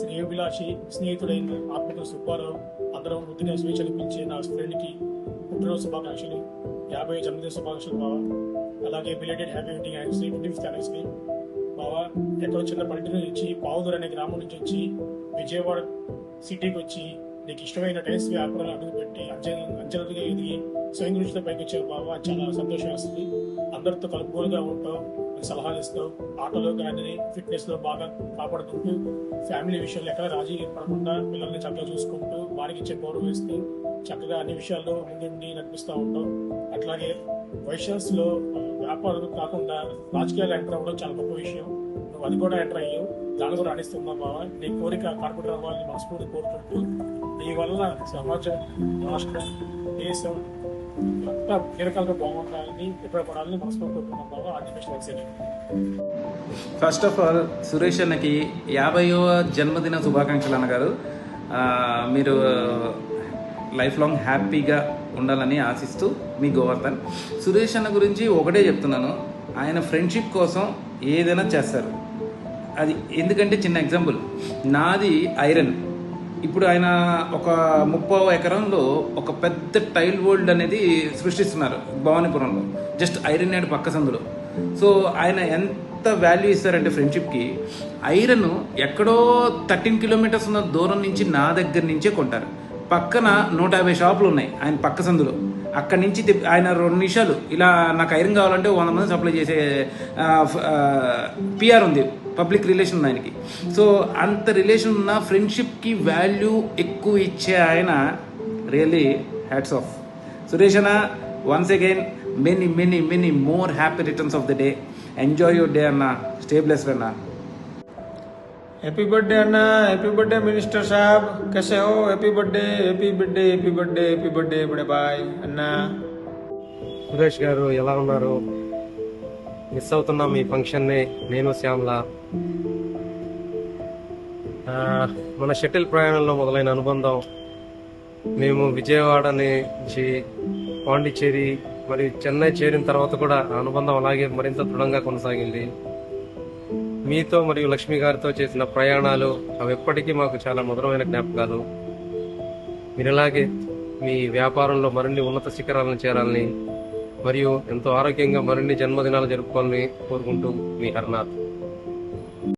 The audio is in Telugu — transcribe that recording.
శ్రేయోభిలాషి స్నేహితుడైన ఆత్మకూరు సుబ్బారావు, అందరం వృత్తిని స్వేచ్ఛను పిలిచే నా ఫ్రెండ్కి పుట్టినరోజు శుభాకాంక్షలు, 50 జన్మదిన శుభాకాంక్షలు బావ. అలాగే belated happy wedding anniversary, 25th anniversary బావ. ఎక్కడో చిన్న పల్లెటూరు నుంచి పావుదూరు అనే గ్రామం నుంచి వచ్చి విజయవాడ సిటీకి వచ్చి నీకు ఇష్టమైన టైల్స్ వ్యాపారాలు అడుగుపెట్టి అంచెలుగా ఎదిగి స్వయం కృషితో పైకి వచ్చావు బావ. చాలా సంతోషం వస్తుంది. అందరితో కలుపుకోలుగా ఉంటావు, సలహాలు ఇస్తావు, ఆటలో కానీ ఫిట్నెస్ లో బాగా కాపాడుకుంటూ ఫ్యామిలీ విషయాలు ఎక్కడ రాజీ పడకుండా పిల్లల్ని చక్కగా చూసుకుంటూ వారికి ఇచ్చే గౌరవం ఇస్తూ చక్కగా అన్ని విషయాల్లో ముందుండి నడిపిస్తూ ఉంటావు. అట్లాగే వైశ్యాస్ లో వ్యాపారం కాకుండా రాజకీయాలు ఎంటర్ అవ్వడం చాలా గొప్ప విషయం. నువ్వు అది కూడా ఎంటర్ అయ్యావు, దాన్ని కూడా రాణిస్తున్నావు బావ. నీ కోరిక కార్పొరేటర్ అవ్వాలని మనస్ఫూర్తి కోరుకుంటూ నీ వల్ల సమాజం, రాష్ట్రం, దేశం అంతా కీలకాలుగా బాగుండాలని ఉపయోగపడాలని మనస్ఫూర్తి కోరుకున్నాం బావ. Artificial first of all Suresh అన్నకి 50వ జన్మదిన శుభాకాంక్షలు అన్నగారు. మీరు లైఫ్ లాంగ్ హ్యాపీగా ఉండాలని ఆశిస్తూ మీ గోవర్ధన్. సురేష్ అన్న గురించి ఒకటే చెప్తున్నాను, ఆయన ఫ్రెండ్షిప్ కోసం ఏదైనా చేస్తారు. అది ఎందుకంటే చిన్న ఎగ్జాంపుల్, నాది ఐరన్. ఇప్పుడు ఆయన ఒక 30 ఎకరంలో ఒక పెద్ద టైల్ వరల్డ్ అనేది సృష్టిస్తున్నారు భవానీపురంలో, జస్ట్ ఐరన్ యార్డ్ పక్క సందులో. సో ఆయన ఎంత వాల్యూ ఇస్తారంటే ఫ్రెండ్షిప్కి, ఐరన్ ఎక్కడో 13 కిలోమీటర్స్ ఉన్న దూరం నుంచి నా దగ్గర నుంచే కొంటారు. పక్కన 150 షాపులు ఉన్నాయి ఆయన పక్క సందులో. అక్కడి నుంచి ఆయన 2 నిమిషాలు ఇలా నాకు ఐరన్ కావాలంటే 100 మంది సప్లై చేసే పిఆర్ ఉంది, పబ్లిక్ రిలేషన్ ఉంది ఆయనకి. సో అంత రిలేషన్ ఉన్న ఫ్రెండ్షిప్కి వాల్యూ ఎక్కువ ఇచ్చే ఆయన రియల్లీ హ్యాట్స్ ఆఫ్. సురేష్ అన్న, once again many many many more happy returns of the day. Enjoy your day అన్న, స్టే బ్లెస్డ్ అన్న. हैप्पी बर्थडे अन्ना, हैप्पी बर्थडे मिनिस्टर साहब, कैसे हो? Happy birthday, happy birthday, happy birthday, happy birthday बड़े भाई अन्ना. సురేష్ గారు ఎలా ఉన్నారు? మిస్ అవుతున్నా మీ ఫంక్షన్ని నేను, శ్యామల. మన షటిల్ ప్రయాణంలో మొదలైన అనుబంధం మేము విజయవాడ నుంచి పాండిచ్చేరి మరియు చెన్నై చేరిన తర్వాత కూడా ఆ అనుబంధం అలాగే మరింత దృఢంగా కొనసాగింది. మీతో మరియు లక్ష్మి గారితో చేసిన ప్రయాణాలు అవి ఎప్పటికీ మాకు చాలా మధురమైన జ్ఞాపకాలు. మీరు ఇలాగే మీ వ్యాపారంలో మరిన్ని ఉన్నత శిఖరాలను చేరాలని మరియు ఎంతో ఆరోగ్యంగా మరిన్ని జన్మదినాలు జరుపుకోవాలని కోరుకుంటూ మీ హర్నాథ్.